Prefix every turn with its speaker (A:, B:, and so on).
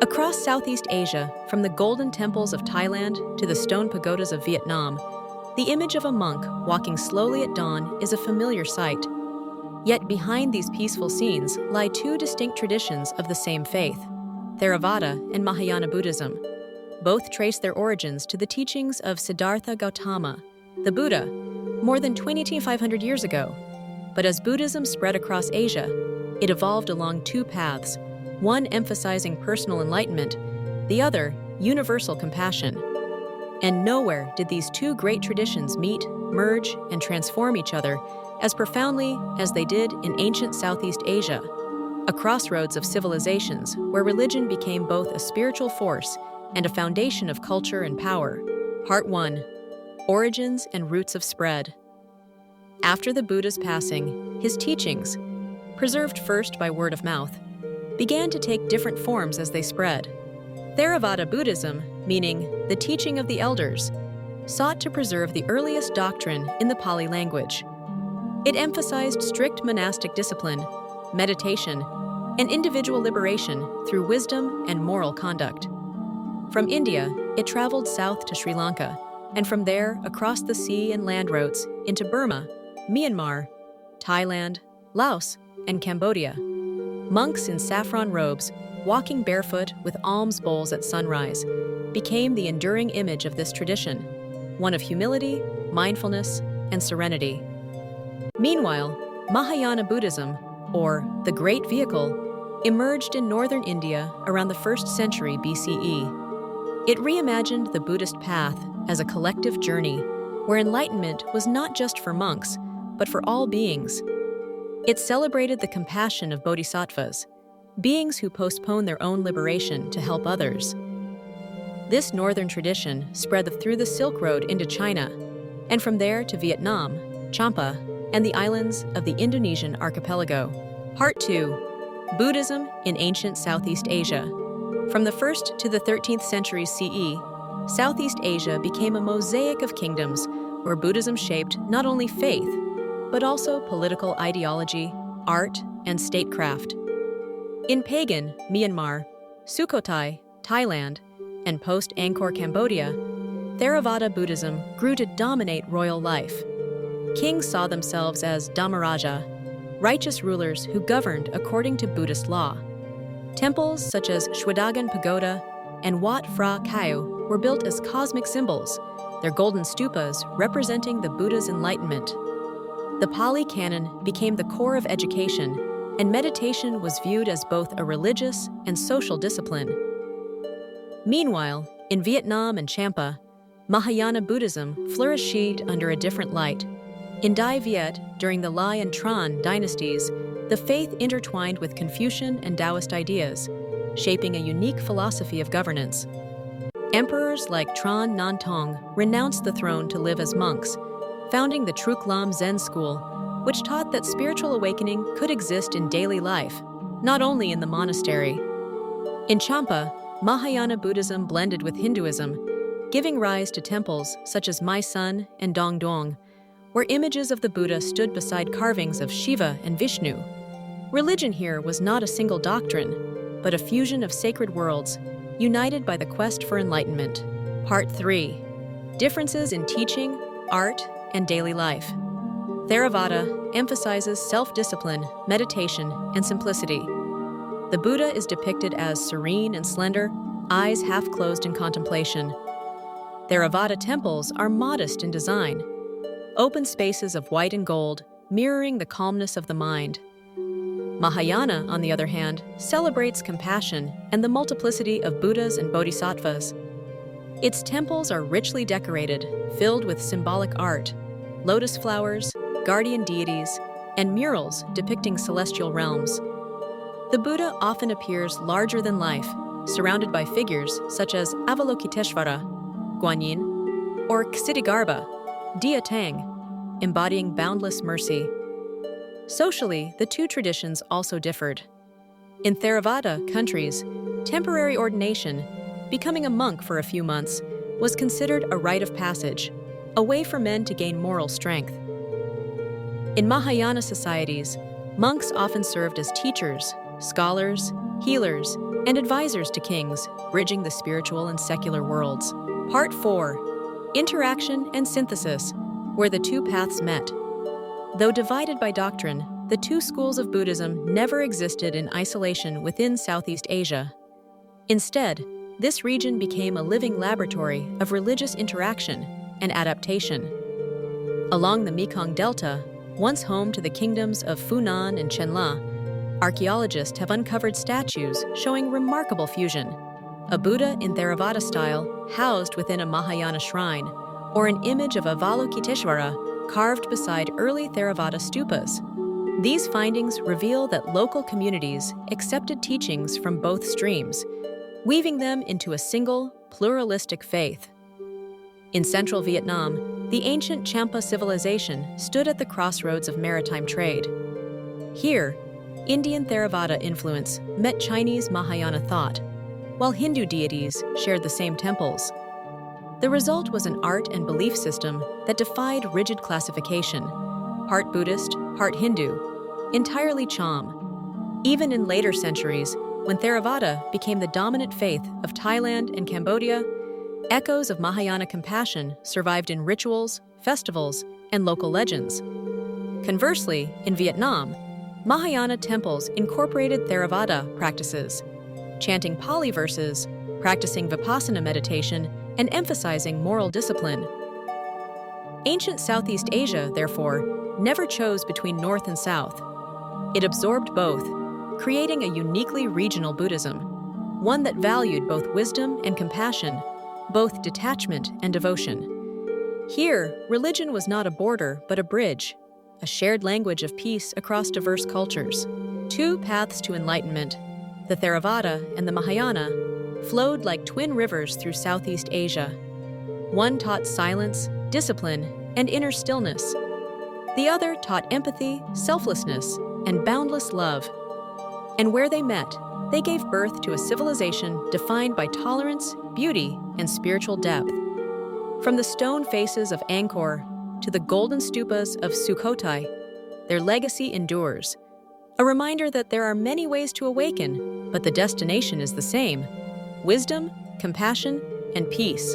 A: Across Southeast Asia, from the golden temples of Thailand to the stone pagodas of Vietnam, the image of a monk walking slowly at dawn is a familiar sight. Yet behind these peaceful scenes lie two distinct traditions of the same faith, Theravada and Mahayana Buddhism. Both trace their origins to the teachings of Siddhartha Gautama, the Buddha, more than 2,500 years ago. But as Buddhism spread across Asia, it evolved along two paths, one emphasizing personal enlightenment, the other universal compassion. And nowhere did these two great traditions meet, merge, and transform each other as profoundly as they did in ancient Southeast Asia, a crossroads of civilizations where religion became both a spiritual force and a foundation of culture and power. Part 1. Origins and Roots of Spread. After the Buddha's passing, his teachings, preserved first by word of mouth, began to take different forms as they spread. Theravada Buddhism, meaning the teaching of the elders, sought to preserve the earliest doctrine in the Pali language. It emphasized strict monastic discipline, meditation, and individual liberation through wisdom and moral conduct. From India, it traveled south to Sri Lanka, and from there across the sea and land routes into Burma, Myanmar, Thailand, Laos, and Cambodia. Monks in saffron robes, walking barefoot with alms bowls at sunrise, became the enduring image of this tradition, one of humility, mindfulness, and serenity. Meanwhile, Mahayana Buddhism, or the Great Vehicle, emerged in northern India around the 1st century BCE. It reimagined the Buddhist path as a collective journey where enlightenment was not just for monks, but for all beings. It celebrated the compassion of bodhisattvas, beings who postpone their own liberation to help others. This northern tradition spread through the Silk Road into China, and from there to Vietnam, Champa, and the islands of the Indonesian archipelago. Part 2. Buddhism in ancient Southeast Asia. From the 1st to the 13th centuries CE, Southeast Asia became a mosaic of kingdoms where Buddhism shaped not only faith, but also political ideology, art, and statecraft. In Pagan, Myanmar, Sukhothai, Thailand, and post-Angkor Cambodia, Theravada Buddhism grew to dominate royal life. Kings saw themselves as Dhammaraja, righteous rulers who governed according to Buddhist law. Temples such as Shwedagon Pagoda and Wat Phra Kaew were built as cosmic symbols, their golden stupas representing the Buddha's enlightenment. The Pali Canon became the core of education, and meditation was viewed as both a religious and social discipline. Meanwhile, in Vietnam and Champa, Mahayana Buddhism flourished under a different light. In Dai Viet, during the Lai and Tran dynasties, the faith intertwined with Confucian and Taoist ideas, shaping a unique philosophy of governance. Emperors like Tran Nan Tong renounced the throne to live as monks, founding the Truk Lam Zen school, which taught that spiritual awakening could exist in daily life, not only in the monastery. In Champa, Mahayana Buddhism blended with Hinduism, giving rise to temples such as Mai Sun and Dong Duong, where images of the Buddha stood beside carvings of Shiva and Vishnu. Religion here was not a single doctrine, but a fusion of sacred worlds, united by the quest for enlightenment. Part 3. Differences in teaching, art, and daily life. Theravada emphasizes self-discipline, meditation, and simplicity. The Buddha is depicted as serene and slender, eyes half closed in contemplation. Theravada temples are modest in design, open spaces of white and gold, mirroring the calmness of the mind. Mahayana, on the other hand, celebrates compassion and the multiplicity of Buddhas and Bodhisattvas. Its temples are richly decorated, filled with symbolic art, lotus flowers, guardian deities, and murals depicting celestial realms. The Buddha often appears larger than life, surrounded by figures such as Avalokiteshvara, Guanyin, or Ksitigarbha, Dia Tang, embodying boundless mercy. Socially, the two traditions also differed. In Theravada countries, temporary ordination, becoming a monk for a few months, was considered a rite of passage, a way for men to gain moral strength. In Mahayana societies, monks often served as teachers, scholars, healers, and advisors to kings, bridging the spiritual and secular worlds. Part 4. Interaction and Synthesis, where the two paths met. Though divided by doctrine, the two schools of Buddhism never existed in isolation within Southeast Asia. Instead, this region became a living laboratory of religious interaction and adaptation. Along the Mekong Delta, once home to the kingdoms of Funan and Chenla, archaeologists have uncovered statues showing remarkable fusion. A Buddha in Theravada style housed within a Mahayana shrine, or an image of Avalokiteshvara carved beside early Theravada stupas. These findings reveal that local communities accepted teachings from both streams, weaving them into a single, pluralistic faith. In central Vietnam, the ancient Champa civilization stood at the crossroads of maritime trade. Here, Indian Theravada influence met Chinese Mahayana thought, while Hindu deities shared the same temples. The result was an art and belief system that defied rigid classification, part Buddhist, part Hindu, entirely Cham. Even in later centuries, when Theravada became the dominant faith of Thailand and Cambodia, echoes of Mahayana compassion survived in rituals, festivals, and local legends. Conversely, in Vietnam, Mahayana temples incorporated Theravada practices, chanting Pali verses, practicing Vipassana meditation, and emphasizing moral discipline. Ancient Southeast Asia, therefore, never chose between North and South. It absorbed both, creating a uniquely regional Buddhism, one that valued both wisdom and compassion, both detachment and devotion. Here, religion was not a border but a bridge, a shared language of peace across diverse cultures. Two paths to enlightenment, the Theravada and the Mahayana, flowed like twin rivers through Southeast Asia. One taught silence, discipline, and inner stillness. The other taught empathy, selflessness, and boundless love. And where they met, they gave birth to a civilization defined by tolerance, beauty, and spiritual depth. From the stone faces of Angkor to the golden stupas of Sukhothai, their legacy endures. A reminder that there are many ways to awaken, but the destination is the same: wisdom, compassion, and peace.